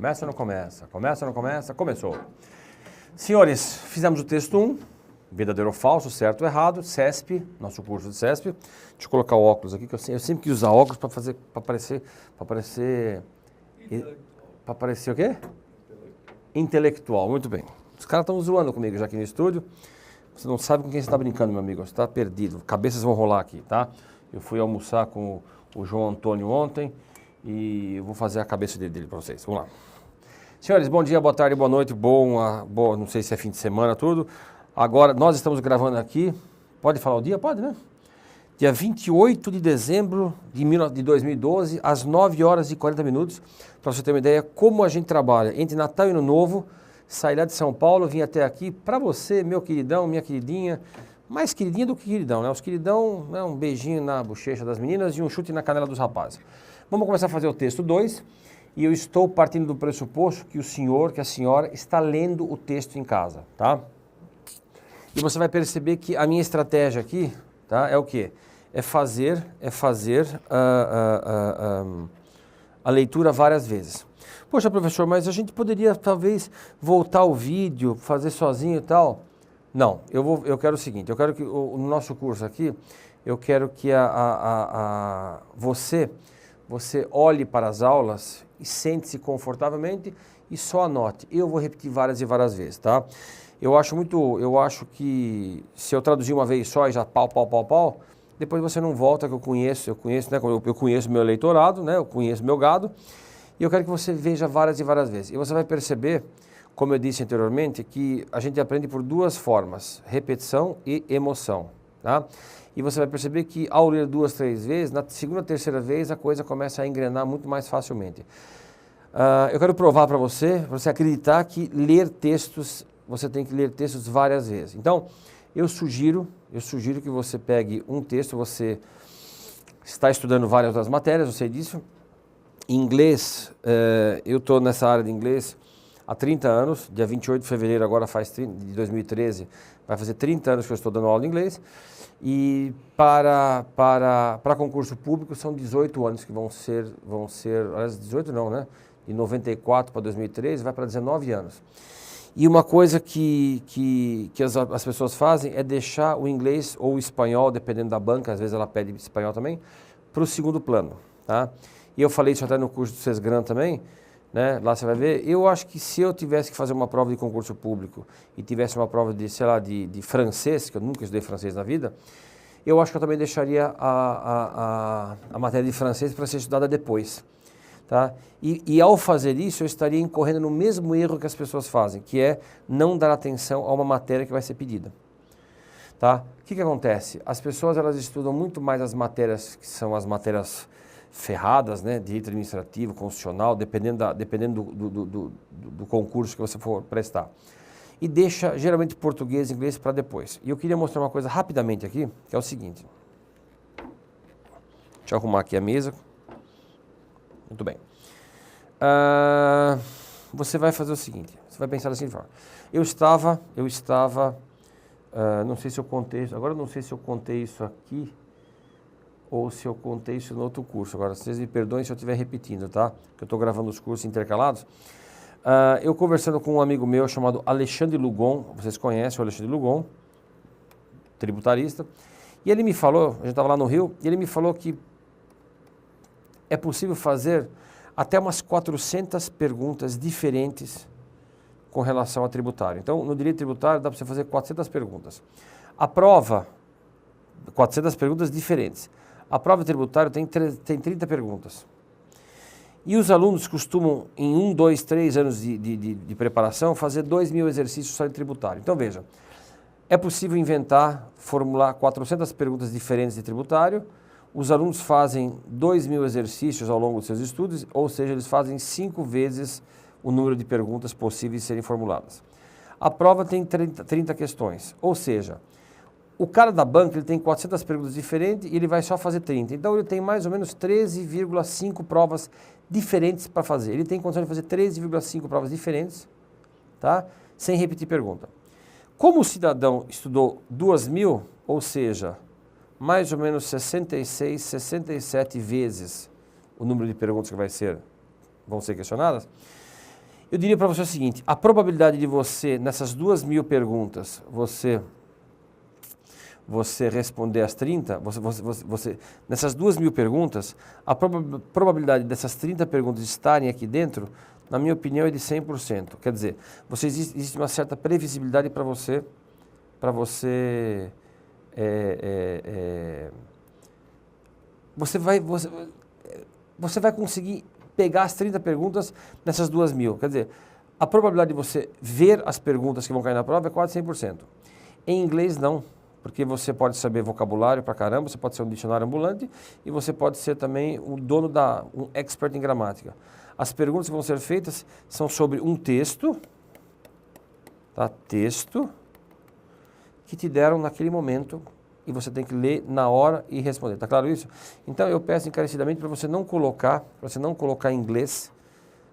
Começa ou não começa? Começa ou não começa? Começou. Senhores, fizemos o texto 1, verdadeiro ou falso, certo ou errado, CESP, nosso curso de CESP. Deixa eu colocar o óculos aqui, que eu sempre quis usar óculos para parecer o quê? Intelectual, muito bem. Os caras estão zoando comigo já aqui no estúdio. Você não sabe com quem você está brincando, meu amigo. Você está perdido. Cabeças vão rolar aqui, tá? Eu fui almoçar com o João Antônio ontem e eu vou fazer a cabeça dele para vocês. Vamos lá. Senhores, bom dia, boa tarde, boa noite, não sei se é fim de semana, tudo. Agora, nós estamos gravando aqui, pode falar o dia? Pode, né? Dia 28 de dezembro de 2012, às 9 horas e 40 minutos, para você ter uma ideia como a gente trabalha entre Natal e Ano Novo, sair lá de São Paulo, vim até aqui, para você, meu queridão, minha queridinha, mais queridinha do que queridão, né? Os queridão, né? Um beijinho na bochecha das meninas e um chute na canela dos rapazes. Vamos começar a fazer o texto 2. E eu estou partindo do pressuposto que o senhor, que a senhora está lendo o texto em casa, tá? E você vai perceber que a minha estratégia aqui, tá, é o quê? É fazer a leitura várias vezes. Poxa, professor, mas a gente poderia talvez voltar o vídeo, fazer sozinho e tal? Não, eu quero o seguinte, eu quero que no nosso curso aqui, eu quero que você olhe para as aulas e sente-se confortavelmente e só anote. Eu vou repetir várias e várias vezes, tá? Eu acho que se eu traduzir uma vez só e já pau, depois você não volta, que eu conheço, né? Eu conheço meu eleitorado, né? Eu conheço meu gado, e eu quero que você veja várias e várias vezes. E você vai perceber, como eu disse anteriormente, que a gente aprende por duas formas, repetição e emoção, tá? E você vai perceber que ao ler 2, 3 vezes, na segunda, terceira vez, a coisa começa a engrenar muito mais facilmente. Eu quero provar para você acreditar que você tem que ler textos várias vezes. Então, eu sugiro que você pegue um texto, você está estudando várias outras matérias, eu sei disso. Em inglês, eu estou nessa área de inglês há 30 anos, dia 28 de fevereiro agora de 2013, vai fazer 30 anos que eu estou dando aula de inglês. E para concurso público são 18 anos que vão ser, aliás, 18 não, né? De 94 para 2013 vai para 19 anos. E uma coisa que as pessoas fazem é deixar o inglês ou o espanhol, dependendo da banca, às vezes ela pede espanhol também, para o segundo plano, tá? E eu falei isso até no curso do Sesgran também, né? Lá você vai ver. Eu acho que se eu tivesse que fazer uma prova de concurso público e tivesse uma prova de, sei lá, de francês, que eu nunca estudei francês na vida, eu acho que eu também deixaria a matéria de francês para ser estudada depois, tá? E ao fazer isso, eu estaria incorrendo no mesmo erro que as pessoas fazem, que é não dar atenção a uma matéria que vai ser pedida, tá? O que acontece? As pessoas, elas estudam muito mais as matérias que são as matérias ferradas, né, direito administrativo, constitucional, dependendo do concurso que você for prestar. E deixa, geralmente, português e inglês para depois. E eu queria mostrar uma coisa rapidamente aqui, que é o seguinte. Deixa eu arrumar aqui a mesa. Muito bem. Você vai fazer o seguinte, você vai pensar da seguinte forma. Eu estava, não sei se eu contei isso, agora eu não sei se eu contei isso aqui, ou se eu contei isso no outro curso. Agora, vocês me perdoem se eu estiver repetindo, tá? Que eu estou gravando os cursos intercalados. Eu conversando com um amigo meu chamado Alexandre Lugon, vocês conhecem o Alexandre Lugon, tributarista, e ele me falou, a gente estava lá no Rio, e ele me falou que é possível fazer até umas 400 perguntas diferentes com relação a tributário. Então, no direito tributário dá para você fazer 400 perguntas. A prova, 400 perguntas diferentes. A prova tributária tem 30 perguntas. E os alunos costumam, em 1, 2, 3 anos de preparação, fazer 2.000 exercícios só em tributário. Então, veja, é possível formular 400 perguntas diferentes de tributário. Os alunos fazem 2.000 exercícios ao longo dos seus estudos, ou seja, eles fazem 5 vezes o número de perguntas possíveis de serem formuladas. A prova tem 30 questões, ou seja, o cara da banca ele tem 400 perguntas diferentes e ele vai só fazer 30. Então ele tem mais ou menos 13,5 provas diferentes para fazer. Ele tem condição de fazer 13,5 provas diferentes, tá? Sem repetir pergunta. Como o cidadão estudou 2.000, ou seja, mais ou menos 66, 67 vezes o número de perguntas que vão ser questionadas, Eu diria para você o seguinte, a probabilidade de você, nessas 2.000 perguntas, você responder as 30, nessas 2.000 perguntas, a probabilidade dessas 30 perguntas estarem aqui dentro, na minha opinião, é de 100%. Quer dizer, existe uma certa previsibilidade para você vai conseguir pegar as 30 perguntas nessas 2.000. Quer dizer, a probabilidade de você ver as perguntas que vão cair na prova é quase 100%. Em inglês, não. Porque você pode saber vocabulário pra caramba, você pode ser um dicionário ambulante e você pode ser também um expert em gramática. As perguntas que vão ser feitas são sobre um texto, tá? Texto que te deram naquele momento e você tem que ler na hora e responder. Tá claro isso? Então eu peço encarecidamente para você não colocar inglês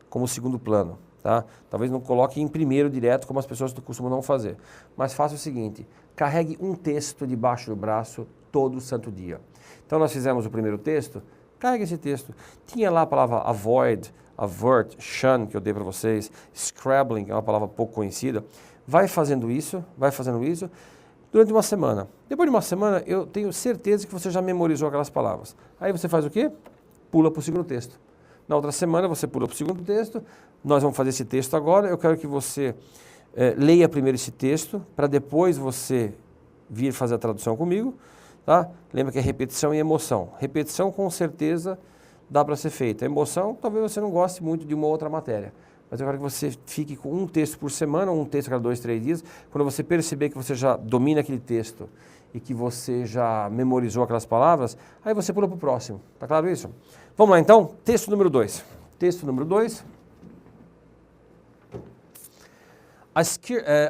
como segundo plano. Tá? Talvez não coloque em primeiro direto, como as pessoas costumam não fazer. Mas faça o seguinte, carregue um texto debaixo do braço todo santo dia. Então nós fizemos o primeiro texto, carregue esse texto. Tinha lá a palavra avoid, avert, shun, que eu dei para vocês, scrabbling, que é uma palavra pouco conhecida. Vai fazendo isso durante uma semana. Depois de uma semana, eu tenho certeza que você já memorizou aquelas palavras. Aí você faz o quê? Pula para o segundo texto. Na outra semana você pula para o segundo texto, nós vamos fazer esse texto agora, eu quero que você leia primeiro esse texto, para depois você vir fazer a tradução comigo, tá? Lembra que é repetição e emoção. Repetição com certeza dá para ser feita. Emoção, talvez você não goste muito de uma outra matéria, mas eu quero que você fique com um texto por semana, um texto a cada 2, 3 dias, quando você perceber que você já domina aquele texto e que você já memorizou aquelas palavras, aí você pula para o próximo, tá claro isso? Vamos lá então, texto número 2. Texto número 2.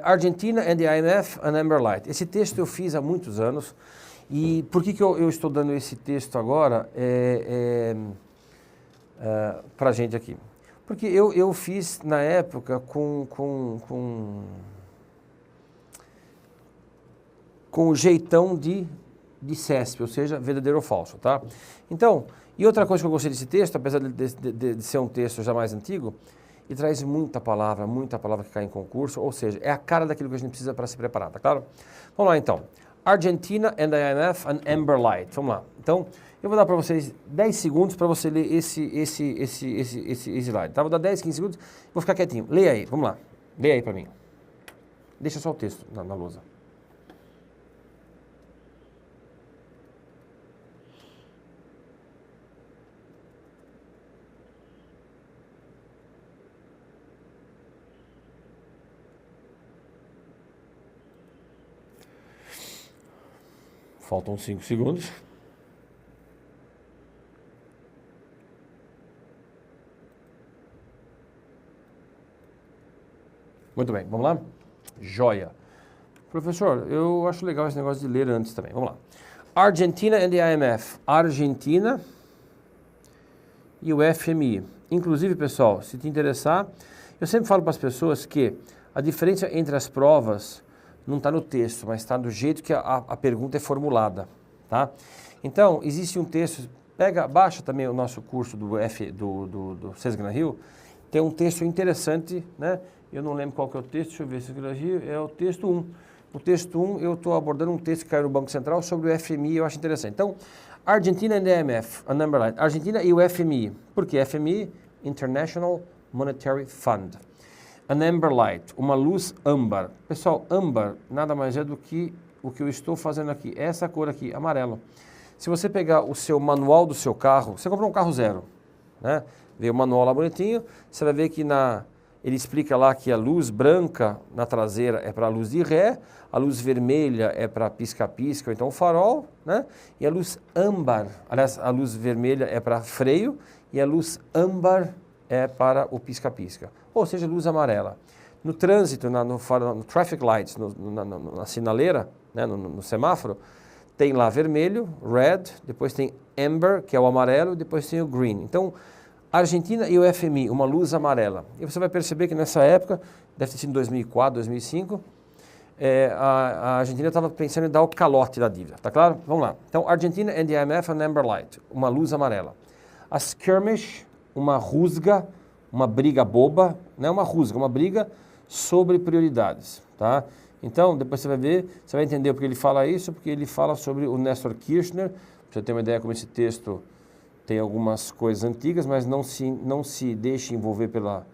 Argentina and the IMF, an Amber Light. Esse texto eu fiz há muitos anos. E por que eu estou dando esse texto agora para a gente aqui? Porque eu fiz na época com o jeitão de CESP, ou seja, verdadeiro ou falso, tá? Então, e outra coisa que eu gostei desse texto, apesar de ser um texto já mais antigo, e traz muita palavra que cai em concurso, ou seja, é a cara daquilo que a gente precisa para se preparar, tá claro? Vamos lá então. Argentina and the IMF, an Amber Light. Vamos lá. Então, eu vou dar para vocês 10 segundos para você ler esse slide, tá? Vou dar 10, 15 segundos, vou ficar quietinho. Leia aí, vamos lá. Leia aí para mim. Deixa só o texto na lousa. Faltam 5 segundos. Muito bem, vamos lá? Joia. Professor, eu acho legal esse negócio de ler antes também. Vamos lá. Argentina and the IMF. Argentina e o FMI. Inclusive, pessoal, se te interessar, eu sempre falo para as pessoas que a diferença entre as provas não está no texto, mas está do jeito que a pergunta é formulada, tá? Então, existe um texto, baixa também o nosso curso do Cesgana Rio, tem um texto interessante, né? Eu não lembro qual que é o texto, deixa eu ver, Cesgana Rio, é o texto 1. O texto 1, eu estou abordando um texto que caiu no Banco Central sobre o FMI, eu acho interessante. Então, Argentina and the IMF, a number line, Argentina e o FMI. Por que FMI? International Monetary Fund. An Amber Light, uma luz âmbar. Pessoal, âmbar nada mais é do que o que eu estou fazendo aqui. Essa cor aqui, amarelo. Se você pegar o seu manual do seu carro, você comprou um carro zero, né? Vê o manual lá bonitinho, você vai ver que ele explica lá que a luz branca na traseira é para a luz de ré, a luz vermelha é para pisca-pisca, ou então o farol, né? E a luz âmbar, aliás, a luz vermelha é para freio e a luz âmbar é para o pisca-pisca, ou seja, luz amarela. No trânsito, no traffic lights, na sinaleira, né, no semáforo, tem lá vermelho, red, depois tem amber, que é o amarelo, depois tem o green. Então, a Argentina e o FMI, uma luz amarela. E você vai perceber que nessa época, deve ter sido em 2004, 2005, a Argentina estava pensando em dar o calote da dívida, tá claro? Vamos lá. Então, Argentina and the IMF, an amber light, uma luz amarela. A skirmish, uma rusga, uma briga boba, não é uma rusga, uma briga sobre prioridades, tá? Então, depois você vai ver, você vai entender porque ele fala isso, porque ele fala sobre o Néstor Kirchner, pra você ter uma ideia como esse texto tem algumas coisas antigas, mas não se deixe envolver pela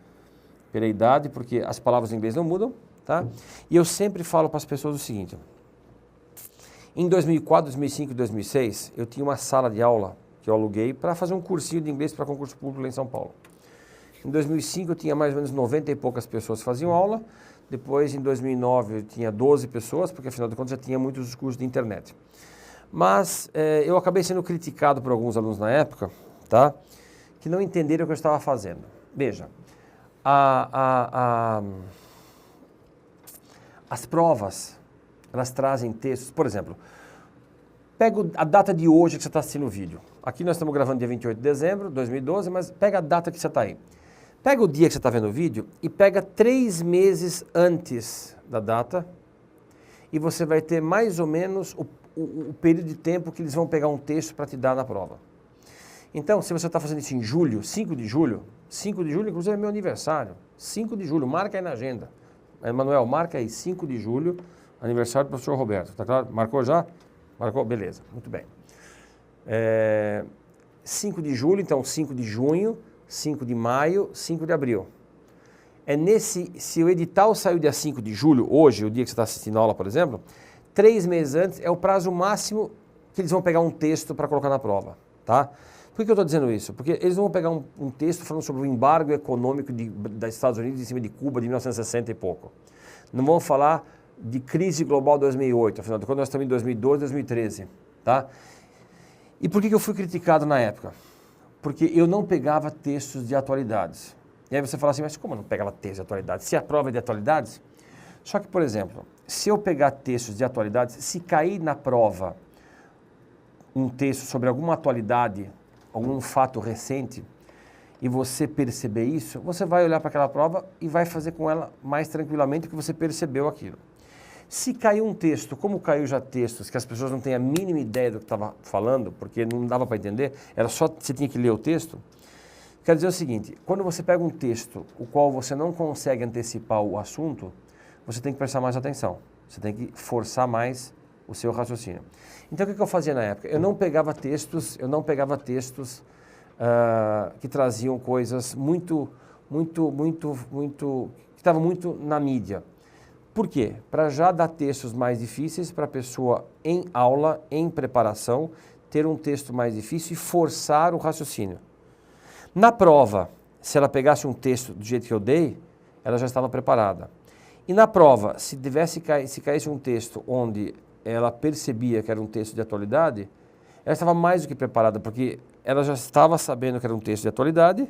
idade, porque as palavras em inglês não mudam, tá? E eu sempre falo para as pessoas o seguinte, em 2004, 2005 e 2006, eu tinha uma sala de aula que eu aluguei para fazer um cursinho de inglês para concurso público lá em São Paulo. Em 2005 eu tinha mais ou menos 90 e poucas pessoas que faziam aula, depois em 2009 eu tinha 12 pessoas, porque afinal de contas já tinha muitos cursos de internet. Mas eu acabei sendo criticado por alguns alunos na época, tá? Que não entenderam o que eu estava fazendo. Veja, as provas, elas trazem textos, por exemplo, pega a data de hoje que você está assistindo o vídeo. Aqui nós estamos gravando dia 28 de dezembro de 2012, mas pega a data que você está aí. Pega o dia que você está vendo o vídeo e pega 3 meses antes da data e você vai ter mais ou menos o período de tempo que eles vão pegar um texto para te dar na prova. Então, se você está fazendo isso em julho, 5 de julho inclusive é meu aniversário, 5 de julho, marca aí na agenda. Emanuel, marca aí, 5 de julho, aniversário do professor Roberto, tá claro? Marcou já? Marcou? Beleza, muito bem. 5 de julho, então 5 de junho, 5 de maio, 5 de abril. Se o edital saiu dia 5 de julho, hoje, o dia que você está assistindo a aula, por exemplo, 3 meses antes é o prazo máximo que eles vão pegar um texto para colocar na prova, tá? Por que eu estou dizendo isso? Porque eles vão pegar um texto falando sobre o embargo econômico dos Estados Unidos em cima de Cuba de 1960 e pouco. Não vão falar de crise global 2008, afinal de contas nós estamos em 2012, 2013, tá? E por que eu fui criticado na época? Porque eu não pegava textos de atualidades. E aí você fala assim, mas como eu não pegava textos de atualidades? Se a prova é de atualidades? Só que, por exemplo, se eu pegar textos de atualidades, se cair na prova um texto sobre alguma atualidade, algum fato recente, e você perceber isso, você vai olhar para aquela prova e vai fazer com ela mais tranquilamente que você percebeu aquilo. Se caiu um texto, como caiu já textos que as pessoas não têm a mínima ideia do que estava falando, porque não dava para entender, era só você tinha que ler o texto, quer dizer o seguinte, quando você pega um texto o qual você não consegue antecipar o assunto, você tem que prestar mais atenção, você tem que forçar mais o seu raciocínio. Então o que eu fazia na época? Eu não pegava textos que traziam coisas que estavam muito na mídia. Por quê? Para já dar textos mais difíceis para a pessoa em aula, em preparação, ter um texto mais difícil e forçar o raciocínio. Na prova, se ela pegasse um texto do jeito que eu dei, ela já estava preparada. E na prova, se caísse um texto onde ela percebia que era um texto de atualidade, ela estava mais do que preparada, porque ela já estava sabendo que era um texto de atualidade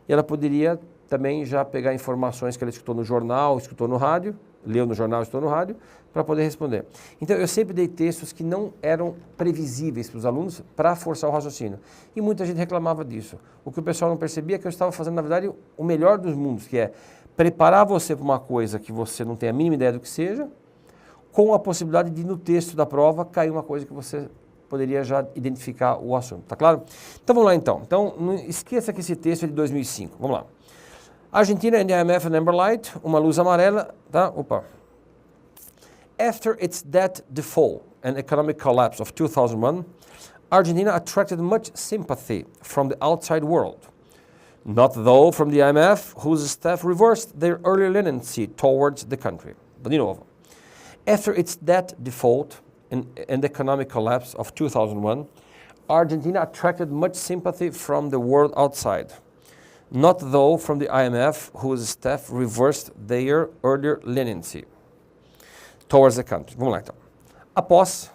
e ela poderia também já pegar informações que ela escutou no jornal, escutou no rádio, leu no jornal, escutou no rádio, para poder responder. Então, eu sempre dei textos que não eram previsíveis para os alunos para forçar o raciocínio. E muita gente reclamava disso. O que o pessoal não percebia é que eu estava fazendo, na verdade, o melhor dos mundos, que é preparar você para uma coisa que você não tem a mínima ideia do que seja, com a possibilidade de, no texto da prova, cair uma coisa que você poderia já identificar o assunto, tá claro? Então, vamos lá então. Então, não esqueça que esse texto é de 2005. Vamos lá. Argentina and the IMF and Amber Light, uma luz amarela, tá? Opa. After its debt default and economic collapse of 2001, Argentina attracted much sympathy from the outside world. Not though from the IMF, whose staff reversed their earlier leniency towards the country. De novo. After its debt default and economic collapse of 2001, Argentina attracted much sympathy from the world outside. Not though from the IMF, whose staff reversed their earlier leniency towards the country. Vamos lá então. Após,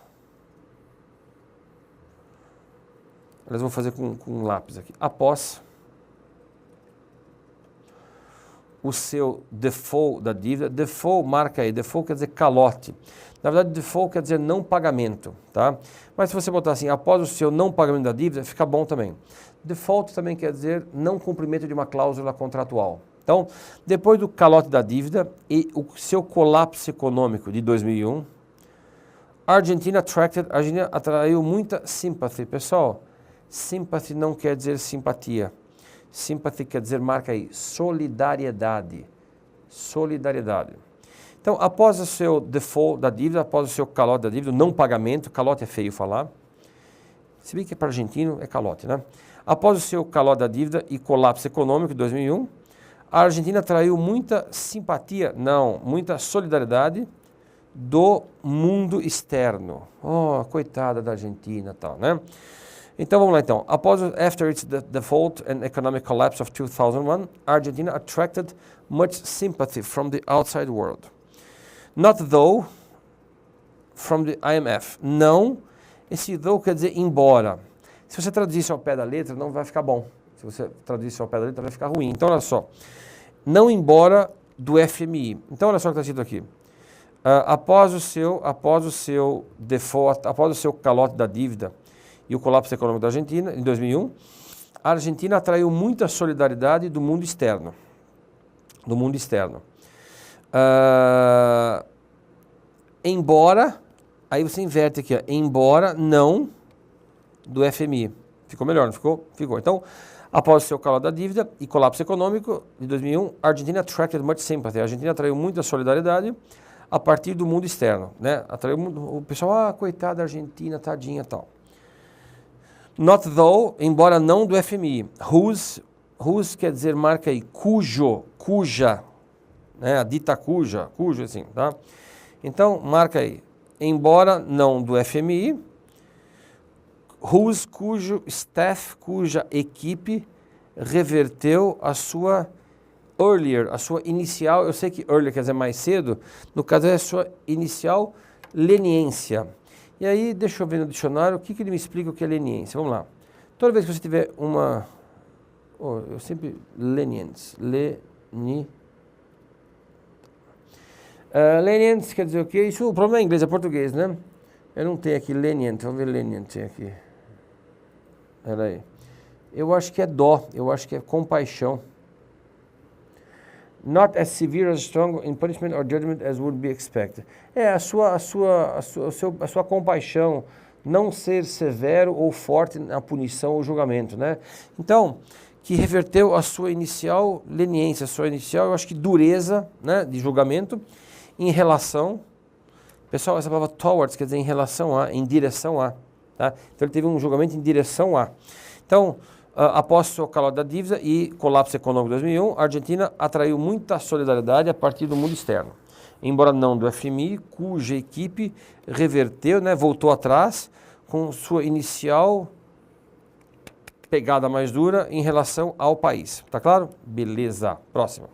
eles vão fazer com um lápis aqui. Após o seu default da dívida, default, marca aí, default quer dizer calote. Na verdade, default quer dizer não pagamento, tá? Mas se você botar assim, após o seu não pagamento da dívida, fica bom também. Default também quer dizer não cumprimento de uma cláusula contratual. Então, depois do calote da dívida e o seu colapso econômico de 2001, a Argentina atraiu muita sympathy. Pessoal, sympathy não quer dizer simpatia. Sympathy quer dizer, marca aí, solidariedade. Solidariedade. Então, após o seu default da dívida, após o seu calote da dívida, não pagamento, calote é feio falar, se bem que para argentino é calote, né? Após o seu calote da dívida e colapso econômico de 2001, a Argentina atraiu muita simpatia, não, muita solidariedade do mundo externo. Oh, coitada da Argentina, tal, né? Então vamos lá então. After its default and economic collapse of 2001, Argentina attracted much sympathy from the outside world. Not though from the IMF. Não, esse though quer dizer embora. Se você traduzir isso ao pé da letra, não vai ficar bom. Se você traduzir isso ao pé da letra, vai ficar ruim. Então olha só. Não embora do FMI. Então olha só o que está escrito aqui. Após o seu default, após o seu calote da dívida e o colapso econômico da Argentina, em 2001, a Argentina atraiu muita solidariedade do mundo externo. Do mundo externo. Embora, aí você inverte aqui, ó, embora não do FMI. Ficou melhor, não ficou? Ficou. Então, após o seu calote da dívida e colapso econômico de 2001, a Argentina attracted much sympathy. A Argentina atraiu muita solidariedade a partir do mundo externo, né? Atraiu o pessoal, coitada da Argentina, tadinha, tal. Not though, embora não do FMI. Whose quer dizer, marca aí, cuja, né? A dita cujo assim, tá? Então, marca aí, embora não do FMI, cujo staff, cuja equipe reverteu a sua inicial, eu sei que earlier quer dizer mais cedo, no caso é a sua inicial leniência. E aí, deixa eu ver no dicionário, o que ele me explica o que é leniência. Vamos lá. Toda vez que você tiver uma... eu sempre... Lenience. Lenience quer dizer o quê? Isso, o problema é inglês, é português, né? Eu não tenho aqui lenient. Vamos ver lenient aqui. Peraí. Eu acho que é dó. Eu acho que é compaixão. Not as severe as strong in punishment or judgment as would be expected. A sua compaixão, não ser severo ou forte na punição ou julgamento, né? Então, que reverteu a sua inicial leniência, a sua inicial, eu acho que dureza, né, de julgamento em relação, pessoal, essa palavra towards quer dizer em relação a, em direção a, tá? Então ele teve um julgamento em direção a. Então, após o calote da dívida e colapso econômico de 2001, a Argentina atraiu muita solidariedade a partir do mundo externo. Embora não do FMI, cuja equipe reverteu, né, voltou atrás com sua inicial pegada mais dura em relação ao país. Tá claro? Beleza. Próxima.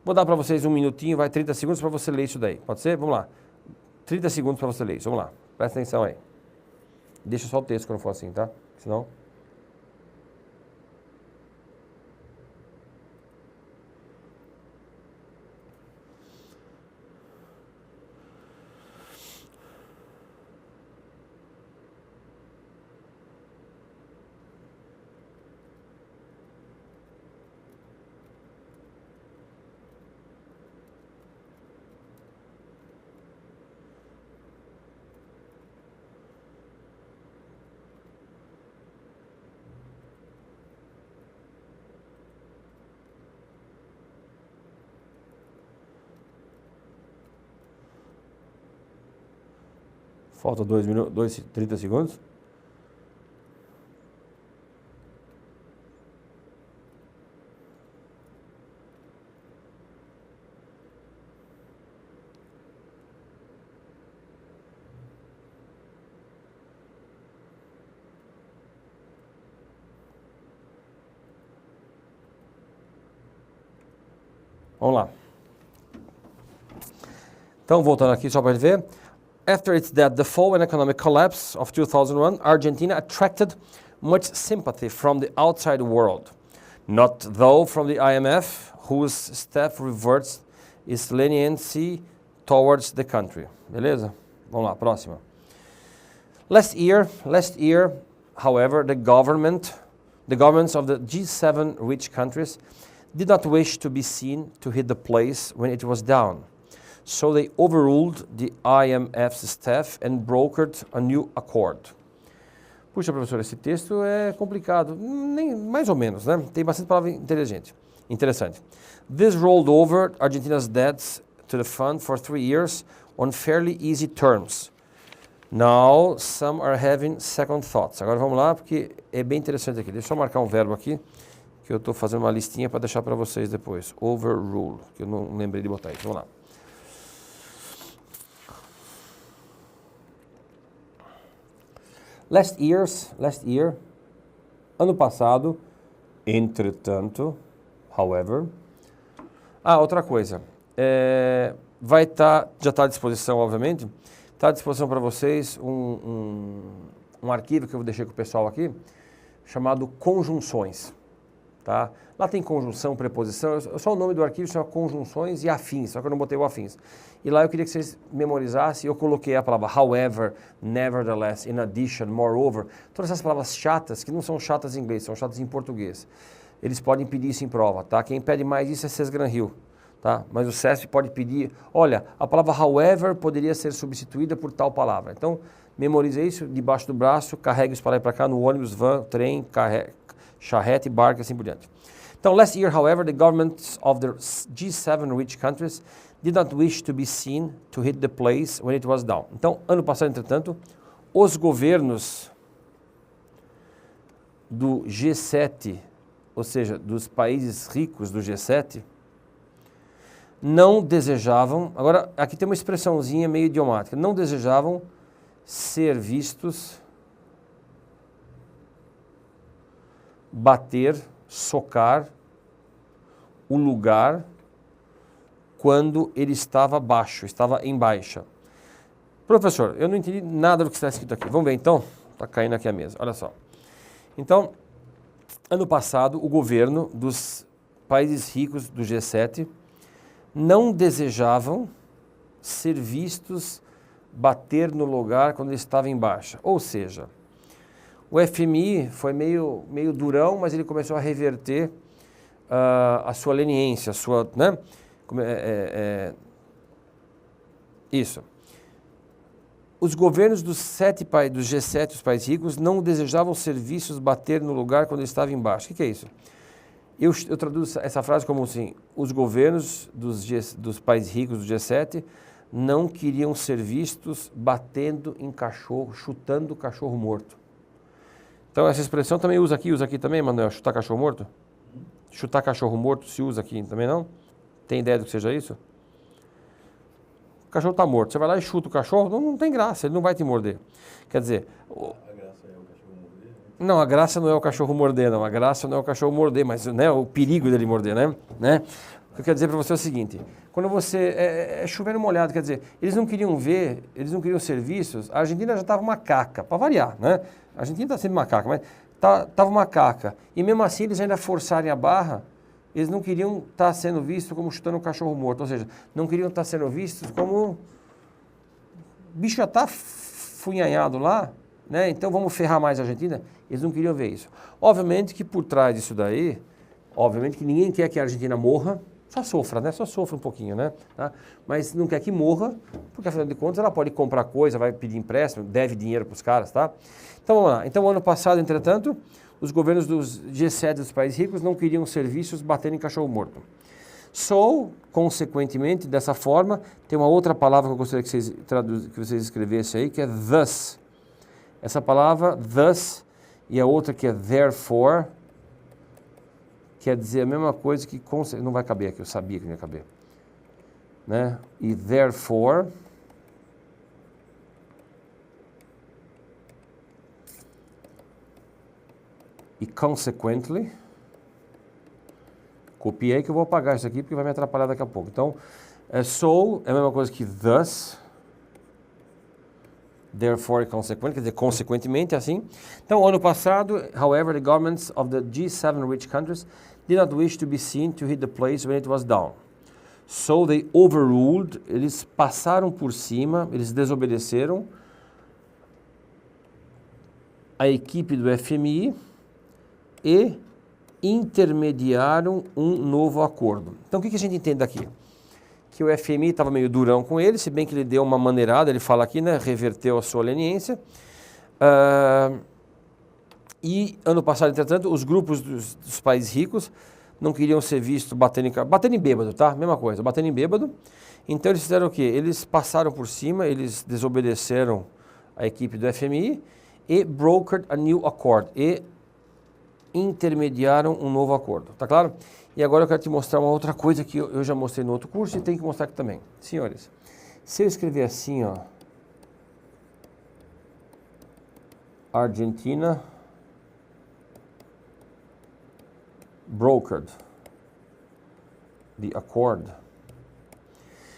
Vou dar para vocês um minutinho, vai 30 segundos para você ler isso daí. Pode ser? Vamos lá. 30 segundos para você ler isso. Vamos lá. Presta atenção aí. Deixa só o texto quando for assim, tá? Senão... Falta 30 segundos. Vamos lá. Então, voltando aqui só para a gente ver. After its default and economic collapse of 2001, Argentina attracted much sympathy from the outside world. Not though from the IMF, whose staff reverts its leniency towards the country. Beleza? Vamos lá, próxima. Last year, however, the governments of the G7 rich countries did not wish to be seen to hit the place when it was down. So they overruled the IMF's staff and brokered a new accord. Puxa, professor, esse texto é complicado. Nem, mais ou menos, né? Tem bastante palavra interessante. This rolled over Argentina's debts to the fund for 3 years on fairly easy terms. Now, some are having second thoughts. Agora vamos lá, porque é bem interessante aqui. Deixa eu só marcar um verbo aqui, que eu estou fazendo uma listinha para deixar para vocês depois. Overrule, que eu não lembrei de botar isso. Vamos lá. Last year, ano passado, entretanto, however. Outra coisa, já está à disposição, obviamente, está à disposição para vocês um arquivo que eu deixei com o pessoal aqui, chamado conjunções, tá? Lá tem conjunção, preposição, só o nome do arquivo chama conjunções e afins, só que eu não botei o afins. E lá eu queria que vocês memorizassem, eu coloquei a palavra however, nevertheless, in addition, moreover, todas essas palavras chatas, que não são chatas em inglês, são chatas em português. Eles podem pedir isso em prova, tá? Quem pede mais isso é Sesgran Hill, tá? Mas o CESP pode pedir, olha, a palavra however poderia ser substituída por tal palavra. Então, memorize isso debaixo do braço, carregue isso para lá e para cá no ônibus, van, trem, charrete, barco e assim por diante. Então, last year, however, the governments of the G7 rich countries did not wish to be seen to hit the place when it was down. Então, ano passado, entretanto, os governos do G7, ou seja, dos países ricos do G7, não desejavam, agora aqui tem uma expressãozinha meio idiomática, não desejavam ser vistos, bater, socar o lugar quando ele estava baixo, estava em baixa. Professor, eu não entendi nada do que está escrito aqui. Vamos ver então? Está caindo aqui a mesa, olha só. Então, ano passado, o governo dos países ricos do G7 não desejavam ser vistos bater no lugar quando ele estava em baixa. Ou seja, o FMI foi meio durão, mas ele começou a reverter a sua leniência, a sua, né? Isso. Os governos dos G7, os países ricos, não desejavam ser vistos bater no lugar quando ele estava em baixa. O que é isso? Eu traduzo essa frase como assim, os governos dos países ricos do G7 não queriam ser vistos batendo em cachorro, chutando cachorro morto. Então essa expressão também usa aqui também, Manuel, chutar cachorro morto? Chutar cachorro morto se usa aqui também não? Tem ideia do que seja isso? O cachorro está morto, você vai lá e chuta o cachorro, não tem graça, ele não vai te morder. Quer dizer... A graça é o cachorro morder? Não, a graça não é o cachorro morder, não. A graça não é o cachorro morder, mas né, o perigo dele morder, né? O que eu quero dizer para você é o seguinte, quando você... É chovendo molhado, quer dizer, eles não queriam ser vistos, a Argentina já estava uma caca, para variar, né? A Argentina está sendo uma caca, mas estava uma caca. E mesmo assim eles ainda forçarem a barra, eles não queriam estar sendo vistos como chutando um cachorro morto, ou seja, não queriam estar sendo vistos como... O bicho já está funhanhado lá, né? Então vamos ferrar mais a Argentina. Eles não queriam ver isso. Obviamente que por trás disso daí, obviamente que ninguém quer que a Argentina morra, só sofra, né? Só sofra um pouquinho, né? Tá? Mas não quer que morra, porque afinal de contas ela pode comprar coisa, vai pedir empréstimo, deve dinheiro para os caras, tá? Então vamos lá. Então ano passado, entretanto, os governos dos G7 dos países ricos não queriam ser vistos batendo em cachorro morto. So, consequentemente, dessa forma, tem uma outra palavra que eu gostaria que vocês escrevessem aí, que é thus. Essa palavra, thus, e a outra que é therefore, quer dizer a mesma coisa que... Não vai caber aqui, eu sabia que não ia caber. Né? E therefore... E consequently... Copiei que eu vou apagar isso aqui porque vai me atrapalhar daqui a pouco. Então, so é a mesma coisa que thus, therefore, consequently, quer dizer, consequentemente, assim. Então, ano passado, however, the governments of the G7 rich countries did not wish to be seen to hit the place when it was down. So they overruled, eles passaram por cima, eles desobedeceram a equipe do FMI e intermediaram um novo acordo. Então, o que a gente entende daqui? Que o FMI estava meio durão com ele, se bem que ele deu uma maneirada, ele fala aqui, né, reverteu a sua leniência. E ano passado, entretanto, os grupos dos países ricos não queriam ser vistos batendo em bêbado, tá? Mesma coisa, batendo em bêbado. Então eles fizeram o quê? Eles passaram por cima, eles desobedeceram a equipe do FMI e brokered a new accord, e intermediaram um novo acordo, tá claro? E agora eu quero te mostrar uma outra coisa que eu já mostrei no outro curso e tenho que mostrar aqui também. Senhores, se eu escrever assim, ó, Argentina brokered the accord.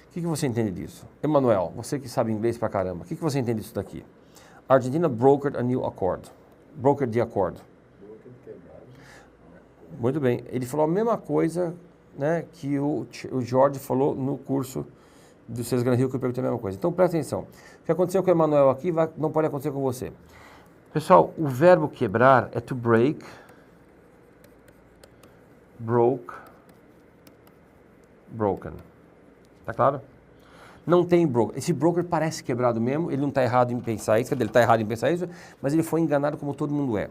O que você entende disso? Emanuel, você que sabe inglês pra caramba, o que você entende disso daqui? Argentina brokered a new accord. Brokered the accord. Muito bem. Ele falou a mesma coisa, né, que o Jorge falou no curso do César Gran Rio, que eu perguntei a mesma coisa. Então, presta atenção. O que aconteceu com o Emanuel aqui não pode acontecer com você. Pessoal, o verbo quebrar é to break, broke, broken. Tá claro? Não tem broker. Esse broker parece quebrado mesmo, ele não está errado em pensar isso, ele está errado em pensar isso, mas ele foi enganado como todo mundo é.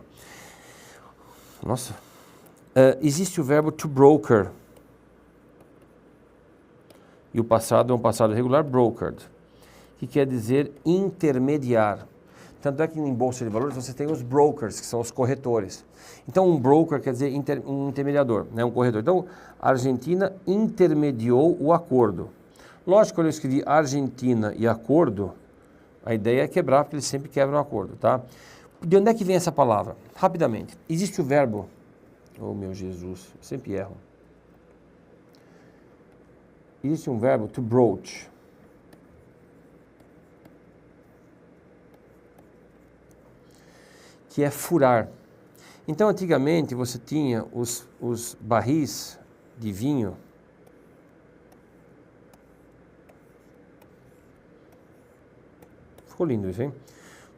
Nossa. Existe o verbo to broker. E o passado é um passado regular, brokered, que quer dizer intermediar. Tanto é que em bolsa de valores você tem os brokers, que são os corretores. Então um broker quer dizer um intermediador, né, um corretor. Então a Argentina intermediou o acordo. Lógico, quando eu escrevi Argentina e acordo, a ideia é quebrar, porque eles sempre quebram o acordo, tá? De onde é que vem essa palavra? Rapidamente. Existe o verbo, oh meu Jesus, eu sempre erro. Existe um verbo, to broach. Que é furar. Então, antigamente, você tinha os barris de vinho. Ficou lindo isso, hein?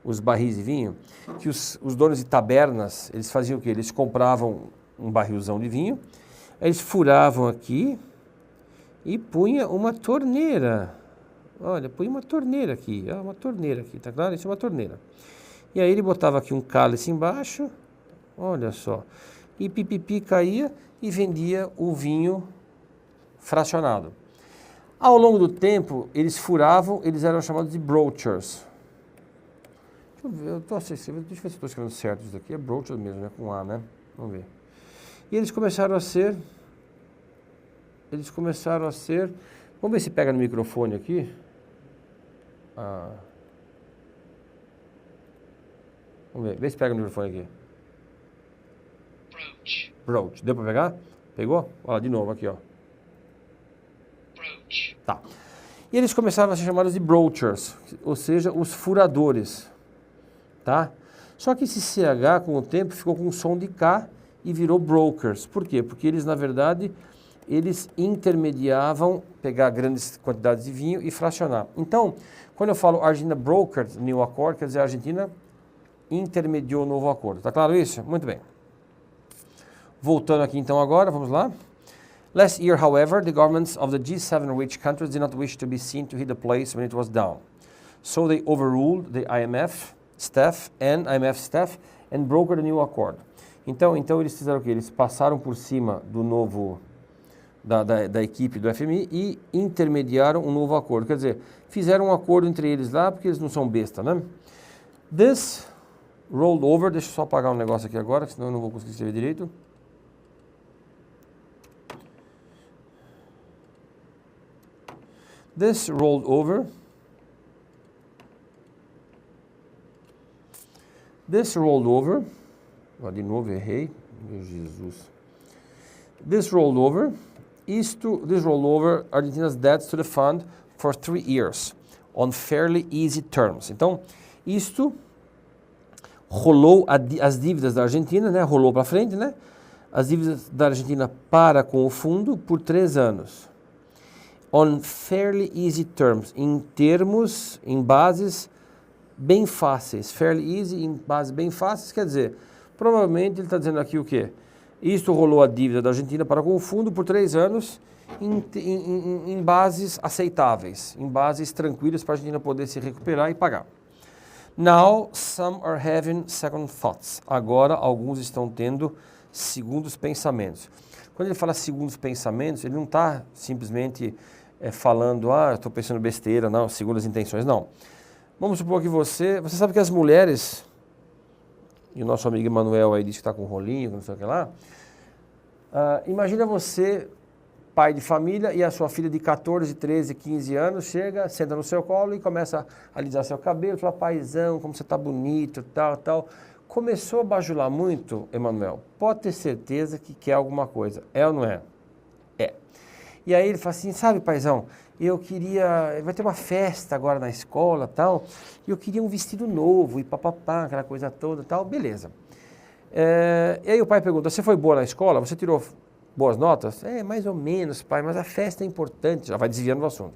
Os barris de vinho, que os donos de tabernas, eles faziam o quê? Eles compravam um barrilzão de vinho, eles furavam aqui e punha uma torneira. Olha, punha uma torneira aqui, uma torneira aqui, tá claro? Isso é uma torneira. E aí ele botava aqui um cálice embaixo, olha só, e pipipi caía e vendia o vinho fracionado. Ao longo do tempo, eles furavam, eles eram chamados de broachers. Deixa eu ver se eu estou escrevendo certo isso daqui, é broachers mesmo, né, com A, né? Vamos ver. E eles começaram a ser, vamos ver se pega no microfone aqui. Vamos ver, vê se pega no microfone aqui. Broach. Broach. Deu para pegar? Pegou? Olha, de novo aqui, ó. Broach. Tá. E eles começaram a ser chamados de broachers, ou seja, os furadores. Tá? Só que esse CH, com o tempo, ficou com um som de K e virou brokers. Por quê? Porque eles, na verdade, eles intermediavam, pegar grandes quantidades de vinho e fracionar. Então, quando eu falo Argentina brokered new accord, quer dizer, a Argentina intermediou o novo acordo. Tá claro isso? Muito bem. Voltando aqui então agora, vamos lá. Last year, however, the governments of the G7 rich countries did not wish to be seen to hit the place when it was down. So they overruled the IMF staff and brokered a new accord. Então eles fizeram o quê? Eles passaram por cima do novo, da equipe do FMI e intermediaram um novo acordo. Quer dizer, fizeram um acordo entre eles lá, porque eles não são besta, né? This rolled over, deixa eu só apagar um negócio aqui agora, senão eu não vou conseguir escrever direito. This rolled over. This rolled over. De novo errei. Meu Jesus. This rolled over. This rolled over Argentina's debts to the fund for 3 years on fairly easy terms. Então, isto rolou as dívidas da Argentina, né? Rolou para frente, né? As dívidas da Argentina para com o fundo por 3 anos. On fairly easy terms, em bases bem fáceis. Fairly easy, em bases bem fáceis, quer dizer, provavelmente ele está dizendo aqui o quê? Isto rolou a dívida da Argentina para com o fundo por 3 anos em bases aceitáveis, em bases tranquilas para a Argentina poder se recuperar e pagar. Now some are having second thoughts. Agora alguns estão tendo segundos pensamentos. Quando ele fala segundos pensamentos, ele não está simplesmente falando, estou pensando besteira, não, segundas intenções, não. Vamos supor que você sabe que as mulheres, e o nosso amigo Emanuel aí diz que está com um rolinho, não sei o que lá, imagina você, pai de família, e a sua filha de 14, 13, 15 anos chega, senta no seu colo e começa a alisar seu cabelo, fala, paizão, como você está bonito, tal, tal. Começou a bajular muito, Emanuel, pode ter certeza que quer alguma coisa, é ou não é? É. E aí ele fala assim, sabe, paizão, eu queria, vai ter uma festa agora na escola, tal, e eu queria um vestido novo, e papapá, aquela coisa toda, tal, beleza. E aí o pai pergunta, você foi boa na escola? Você tirou boas notas? Mais ou menos, pai, mas a festa é importante, já vai desviando do assunto.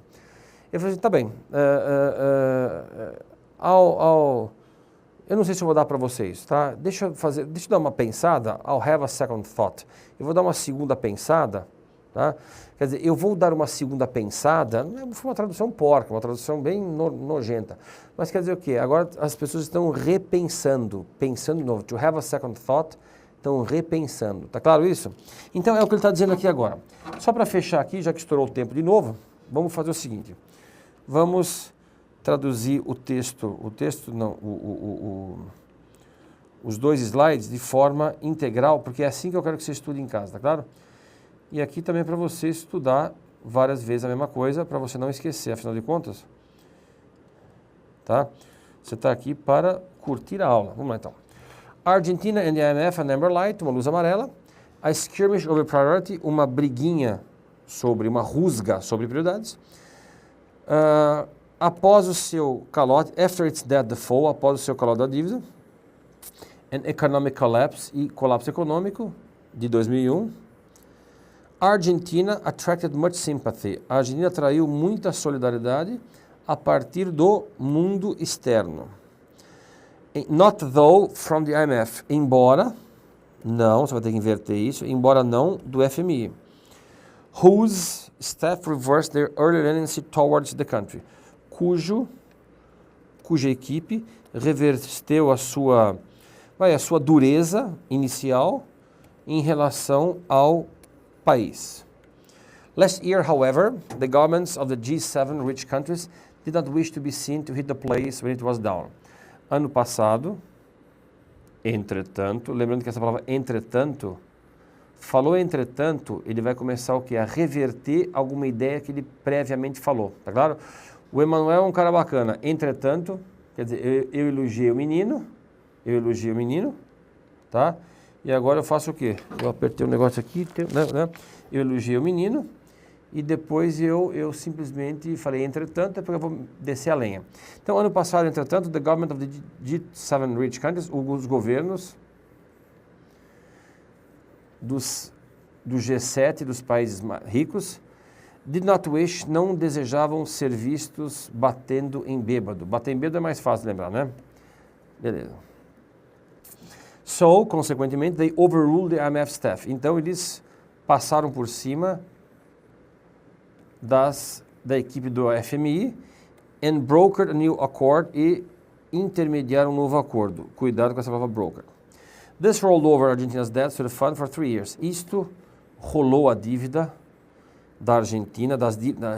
Ele falou assim, tá bem, eu não sei se eu vou dar para vocês, tá? Deixa eu dar uma pensada, I'll have a second thought. Eu vou dar uma segunda pensada, tá? Quer dizer, eu vou dar uma segunda pensada, foi uma tradução porca, uma tradução bem nojenta. Mas quer dizer o quê? Agora as pessoas estão repensando, pensando de novo. To have a second thought, estão repensando. Tá claro isso? Então é o que ele está dizendo aqui agora. Só para fechar aqui, já que estourou o tempo de novo, vamos fazer o seguinte. Vamos traduzir os dois slides de forma integral, porque é assim que eu quero que você estude em casa, tá claro? E aqui também para você estudar várias vezes a mesma coisa, para você não esquecer, afinal de contas, tá? Você está aqui para curtir a aula. Vamos lá então. Argentina and the IMF, an amber light, uma luz amarela. A skirmish over priority, uma briguinha uma rusga sobre prioridades. Após o seu calote, after its debt default, após o seu calote da dívida. An economic collapse, e colapso econômico de 2001. Argentina attracted much sympathy. A Argentina atraiu muita solidariedade a partir do mundo externo. Not though from the IMF. Embora, não, você vai ter que inverter isso, embora não do FMI. Whose staff reversed their early tendency towards the country. Cuja equipe reverteu a sua dureza inicial em relação ao país. Last year, however, the governments of the G7 rich countries did not wish to be seen to hit the place when it was down. Ano passado, entretanto, lembrando que essa palavra entretanto, falou entretanto, ele vai começar o quê? A reverter alguma ideia que ele previamente falou, tá claro? O Emanuel é um cara bacana, entretanto, quer dizer, eu elogiei o menino, tá? E agora eu faço o quê? Eu apertei o negócio aqui, né? Eu elogiei o menino e depois eu simplesmente falei, entretanto, é porque eu vou descer a lenha. Então, ano passado, entretanto, the government of the G7 rich countries, os governos do G7, dos países ricos, did not wish, não desejavam ser vistos batendo em bêbado. Bater em bêbado é mais fácil de lembrar, né? Beleza. So, consequentemente, they overruled the IMF staff. Então, eles passaram por cima da equipe do FMI and brokered a new accord e intermediaram um novo acordo. Cuidado com essa palavra broker. This rolled over Argentina's debt to the fund for 3 years. Isto rolou a dívida da Argentina,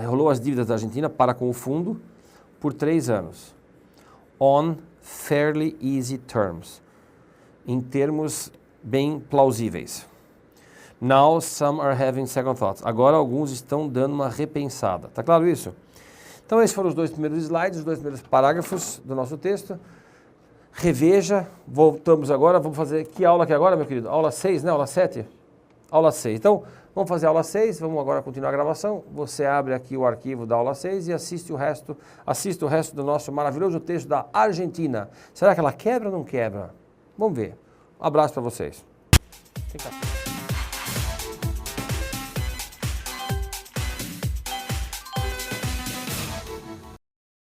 rolou as dívidas da Argentina para com o fundo por 3 anos. On fairly easy terms. Em termos bem plausíveis. Now some are having second thoughts. Agora alguns estão dando uma repensada. Tá claro isso? Então esses foram os 2 primeiros slides, os 2 primeiros parágrafos do nosso texto. Reveja, voltamos agora, vamos fazer que aula aqui agora, meu querido? Aula 6, né? Aula 7? Aula 6. Então, vamos fazer a aula 6, vamos agora continuar a gravação. Você abre aqui o arquivo da aula 6 e assista o resto do nosso maravilhoso texto da Argentina. Será que ela quebra ou não quebra? Vamos ver. Um abraço para vocês. Vem cá.